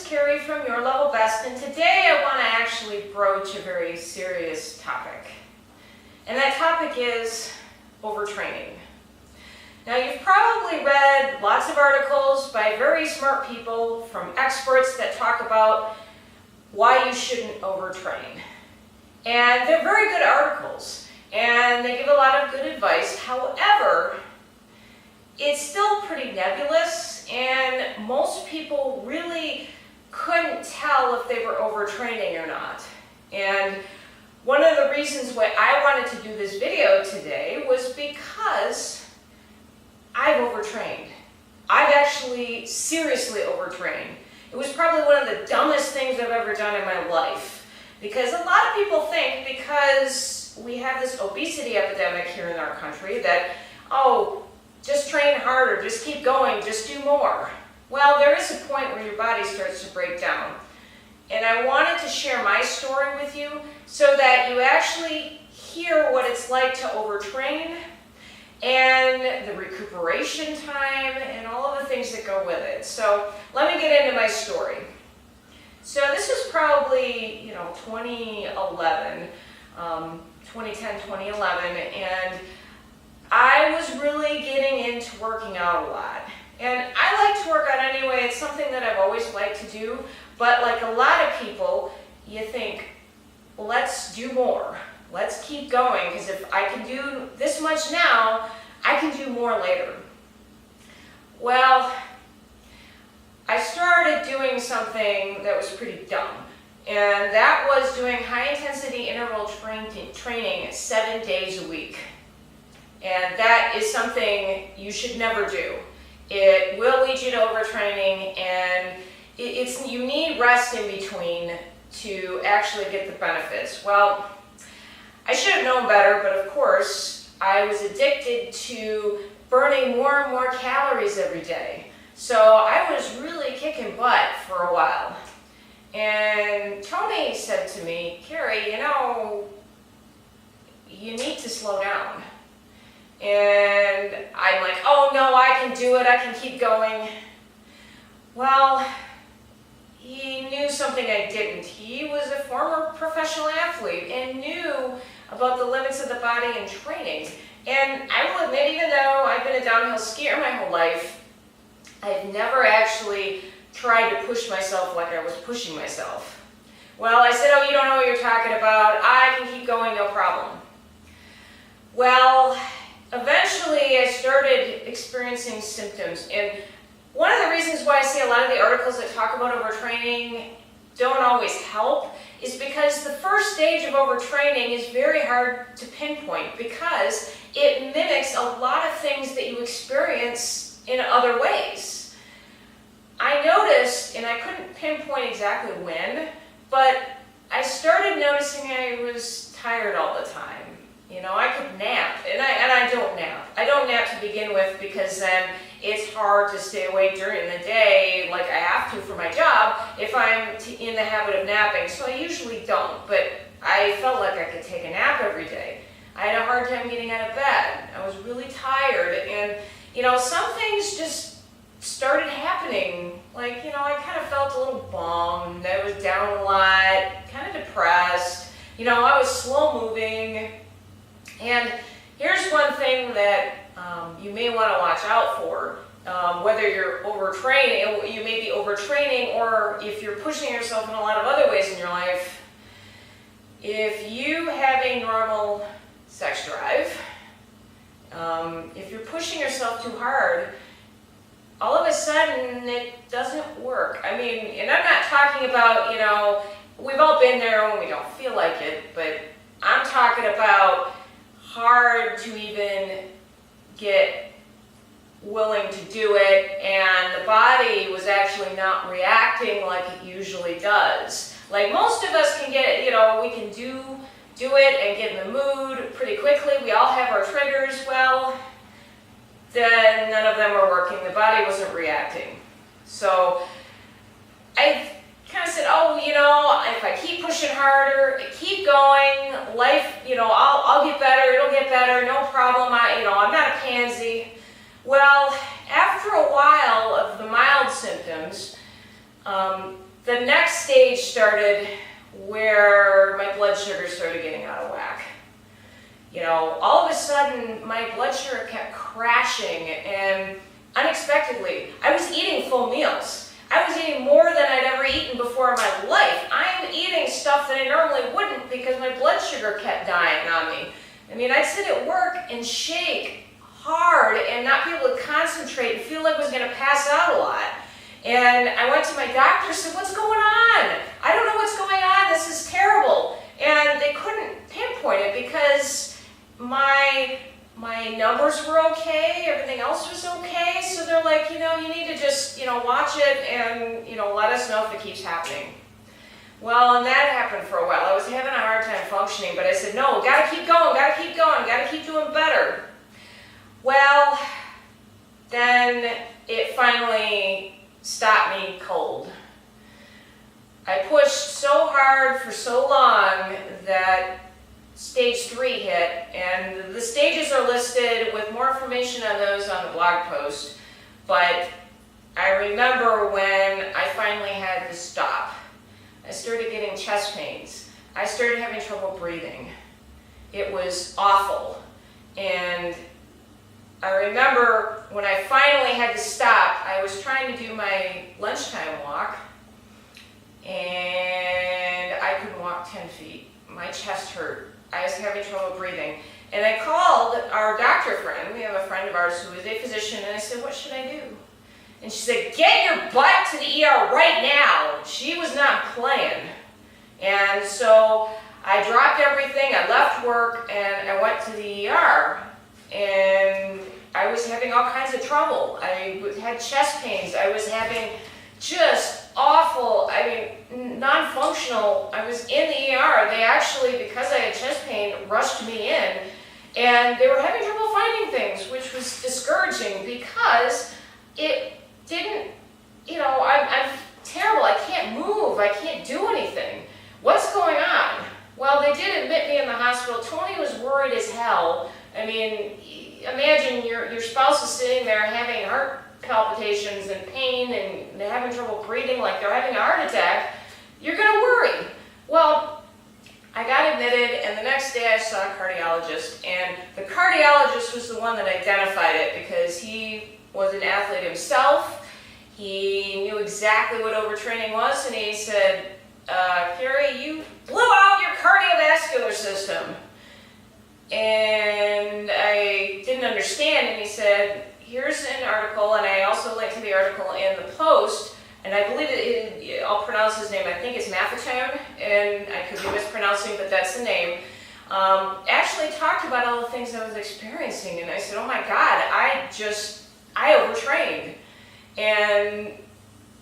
Carrie from Your Level Best, and today I want to actually broach a very serious topic. And that topic is overtraining. Now, you've probably read lots of articles by very smart people from experts that talk about why you shouldn't overtrain. And they're very good articles, and they give a lot of good advice. However, it's still pretty nebulous, and most people really couldn't tell if they were overtraining or not. And one of the reasons why I wanted to do this video today was because I've overtrained. I've actually seriously overtrained. It was probably one of the dumbest things I've ever done in my life. Because a lot of people think because we have this obesity epidemic here in our country that, oh, just train harder, just keep going, just do more. Well, there is a point where your body starts to break down. And I wanted to share my story with you so that you actually hear what it's like to overtrain and the recuperation time and all of the things that go with it. So let me get into my story. So this is probably, 2011, 2010, 2011, and I was really getting into working out a lot. And I like to work out anyway. It's something that I've always liked to do. But like a lot of people, you think, let's do more. Let's keep going, because if I can do this much now, I can do more later. Well, I started doing something that was pretty dumb. And that was doing high-intensity interval training 7 days a week. And that is something you should never do. It will lead you to overtraining, and you need rest in between to actually get the benefits. Well, I should have known better, but of course, I was addicted to burning more and more calories every day. So I was really kicking butt for a while. And Tony said to me, Carrie, you need to slow down. And I'm like, oh no, I can do it, I can keep going. Well, he knew something I didn't. He was a former professional athlete and knew about the limits of the body and training. And I will admit, even though I've been a downhill skier my whole life, I've never actually tried to push myself like I was pushing myself. Well, I said, oh, you don't know what you're talking about. I can keep going, no problem. Well, eventually, I started experiencing symptoms, and one of the reasons why I see a lot of the articles that talk about overtraining don't always help is because the first stage of overtraining is very hard to pinpoint because it mimics a lot of things that you experience in other ways. I noticed, and I couldn't pinpoint exactly when, but I started noticing I was tired all the time. I could nap, and I don't nap. I don't nap to begin with because then it's hard to stay awake during the day like I have to for my job if I'm in the habit of napping, so I usually don't, but I felt like I could take a nap every day. I had a hard time getting out of bed. I was really tired, and some things just started happening. Like, I kind of felt a little bummed. I was down a lot, kind of depressed. I was slow moving. And here's one thing that you may want to watch out for, whether you're overtraining, you may be overtraining, or if you're pushing yourself in a lot of other ways in your life. If you have a normal sex drive, if you're pushing yourself too hard, all of a sudden it doesn't work. I mean, and I'm not talking about, we've all been there when we don't feel like it, but I'm talking about hard to even get willing to do it, and the body was actually not reacting like it usually does. Like most of us can get, we can do it and get in the mood pretty quickly. We all have our triggers. Well, then none of them were working. The body wasn't reacting. So I kind of said, oh, if I keep pushing harder, keep going, life, I'll get better, it'll get better, no problem, I'm not a pansy. Well, after a while of the mild symptoms, the next stage started where my blood sugar started getting out of whack. You know, all of a sudden my blood sugar kept crashing, and unexpectedly, I was eating full meals. I was eating more than I'd ever eaten before in my life. I'm eating stuff that I normally wouldn't because my blood sugar kept dying on me. I mean, I'd sit at work and shake hard and not be able to concentrate and feel like I was going to pass out a lot. And I went to my doctor and said, "What's going on? I don't know what's going on. This is terrible." And they couldn't pinpoint it because my numbers were okay, everything else was okay. So they're like, you need to just, watch it and, let us know if it keeps happening. Well, and that happened for a while. I was having a hard time functioning, but I said, no, gotta keep going, gotta keep doing better. Well, then it finally stopped me cold. I pushed so hard for so long that stage 3 hit, and the stages are listed with more information on those on the blog post, but I remember when I finally had to stop. I started getting chest pains. I started having trouble breathing. It was awful. And I remember when I finally had to stop, I was trying to do my lunchtime walk, and I couldn't walk 10 feet. My chest hurt. I was having trouble breathing. And I called our doctor friend. We have a friend of ours who is a physician, and I said, "What should I do?" And she said, "Get your butt to the ER right now." She was not playing. And so I dropped everything, I left work, and I went to the ER. And I was having all kinds of trouble. I had chest pains. I was having just awful, non-functional. I was in the ER. They actually, because I had chest pain, rushed me in. And they were having trouble finding things, which was discouraging because it didn't, I'm terrible. I can't move. I can't do anything. What's going on? Well, they did admit me in the hospital. Tony was worried as hell. I mean, imagine your spouse is sitting there having heart palpitations and pain, and they're having trouble breathing like they're having a heart attack. You're going to worry. Well, I got admitted, and the next day I saw a cardiologist, and the cardiologist was the one that identified it because he was an athlete himself. He knew exactly what overtraining was, and he said, "Carrie, you blew out your cardiovascular system." And I didn't understand, and he said, "Here's an article," and I also linked to the article in the Post, and I believe I'll pronounce his name, I think it's Maffetone, and I could be mispronouncing, but that's the name, actually talked about all the things I was experiencing, and I said, "Oh my God, I overtrained." And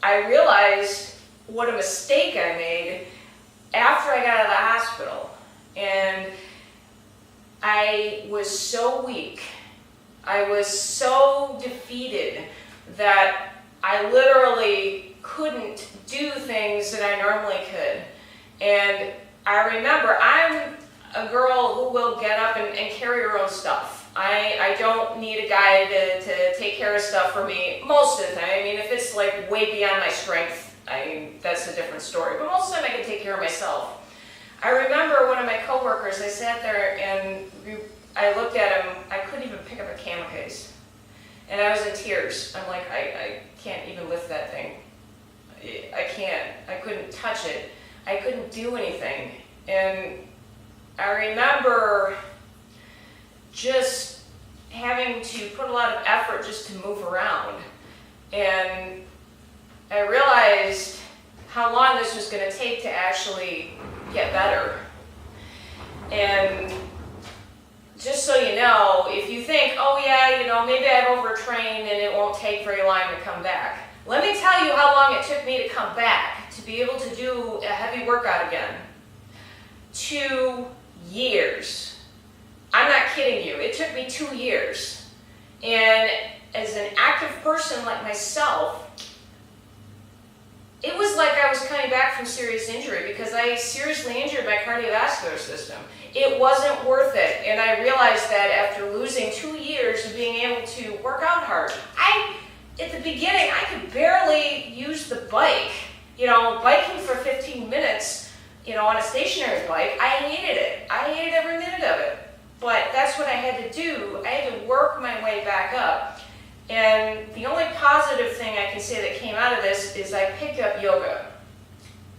I realized what a mistake I made after I got out of the hospital. And I was so weak. I was so defeated that I literally couldn't do things that I normally could. And I remember, I'm a girl who will get up and carry her own stuff. I don't need a guy to take care of stuff for me most of the time. I mean, if it's like way beyond my strength, that's a different story. But most of the time I can take care of myself. I remember one of my coworkers, I sat there and I looked at him, I couldn't even pick up a camera case. And I was in tears. I'm like, I can't even lift that thing. I can't. I couldn't touch it. I couldn't do anything. And I remember just having to put a lot of effort just to move around. And I realized how long this was going to take to actually get better. And just so you know, if you think, oh yeah, maybe I've overtrained and it won't take very long to come back. Let me tell you how long it took me to come back, to be able to do a heavy workout again. 2 years. I'm not kidding you. It took me 2 years. And as an active person like myself, it was like I was coming back from serious injury because I seriously injured my cardiovascular system. It wasn't worth it. And I realized that after losing 2 years of being able to work out hard. At the beginning, I could barely use the bike. biking for 15 minutes, on a stationary bike, I hated it. I hated every minute of it. But that's what I had to do. I had to work my way back up. And the only positive thing I can say that came out of this is I picked up yoga.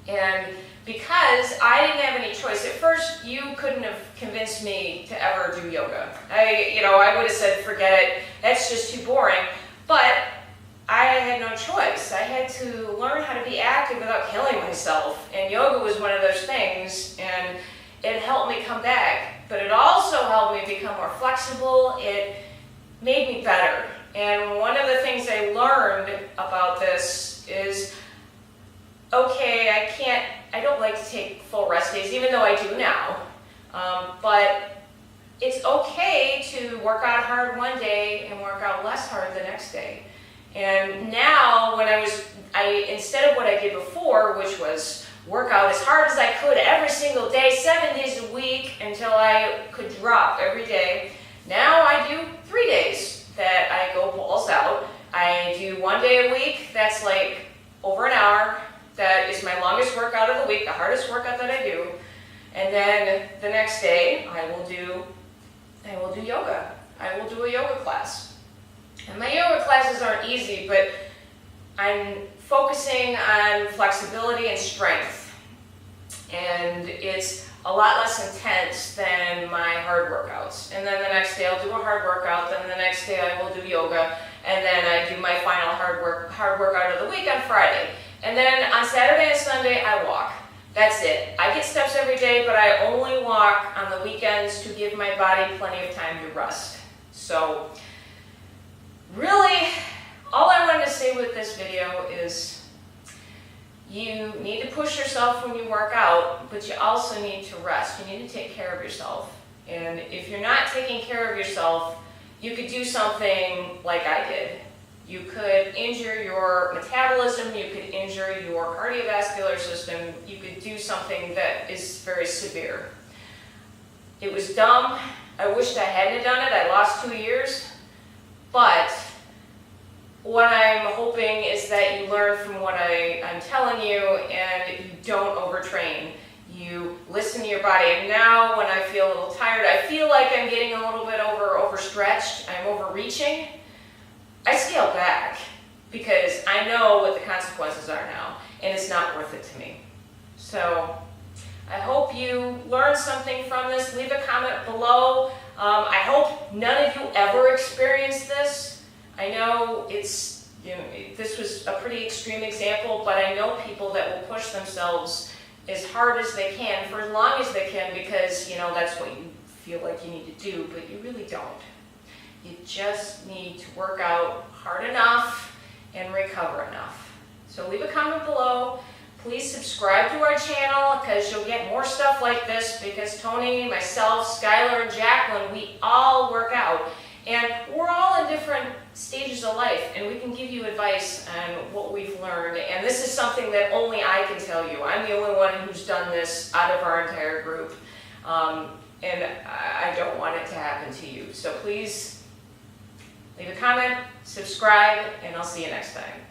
And because I didn't have any choice, at first you couldn't have convinced me to ever do yoga. I would have said, forget it, that's just too boring. But I had no choice. I had to learn how to be active without killing myself. And yoga was one of those things, and it helped me come back. But it also helped me become more flexible. It made me better. And one of the things I learned about this is, okay, I don't like to take full rest days, even though I do now. But it's okay to work out hard one day and work out less hard the next day. And now, instead of what I did before, which was work out as hard as I could every single day, 7 days a week, until I could drop every day, now I do 3 days that I go balls out. I do 1 day a week, that's like over an hour. That is my longest workout of the week, the hardest workout that I do. And then the next day, I will do yoga. I will do a yoga class. And my yoga classes aren't easy, but I'm focusing on flexibility and strength. And it's a lot less intense than my hard workouts. And then the next day I'll do a hard workout, then the next day I will do yoga, and then I do my final hard workout of the week on Friday. And then on Saturday and Sunday I walk. That's it. I get steps every day, but I only walk on the weekends to give my body plenty of time to rest. So really, all I wanted to say with this video is you need to push yourself when you work out, but you also need to rest. You need to take care of yourself. And if you're not taking care of yourself, you could do something like I did. You could injure your metabolism, you could injure your cardiovascular system, you could do something that is very severe. It was dumb. I wished I hadn't done it. I lost 2 years. But what I'm hoping is that you learn from what I'm telling you, and you don't overtrain. You listen to your body. And now when I feel a little tired, I feel like I'm getting a little bit overstretched, I'm overreaching, I scale back because I know what the consequences are now, and it's not worth it to me. So I hope you learned something from this. Leave a comment below. I hope none of you ever experience this. I know this was a pretty extreme example, but I know people that will push themselves as hard as they can for as long as they can because, that's what you feel like you need to do, but you really don't. You just need to work out hard enough and recover enough. So leave a comment below. Please subscribe to our channel because you'll get more stuff like this because Tony, myself, Skylar, and Jacqueline, we all work out. And we're all in different stages of life, and we can give you advice on what we've learned. And this is something that only I can tell you. I'm the only one who's done this out of our entire group. And I don't want it to happen to you. So please leave a comment, subscribe, and I'll see you next time.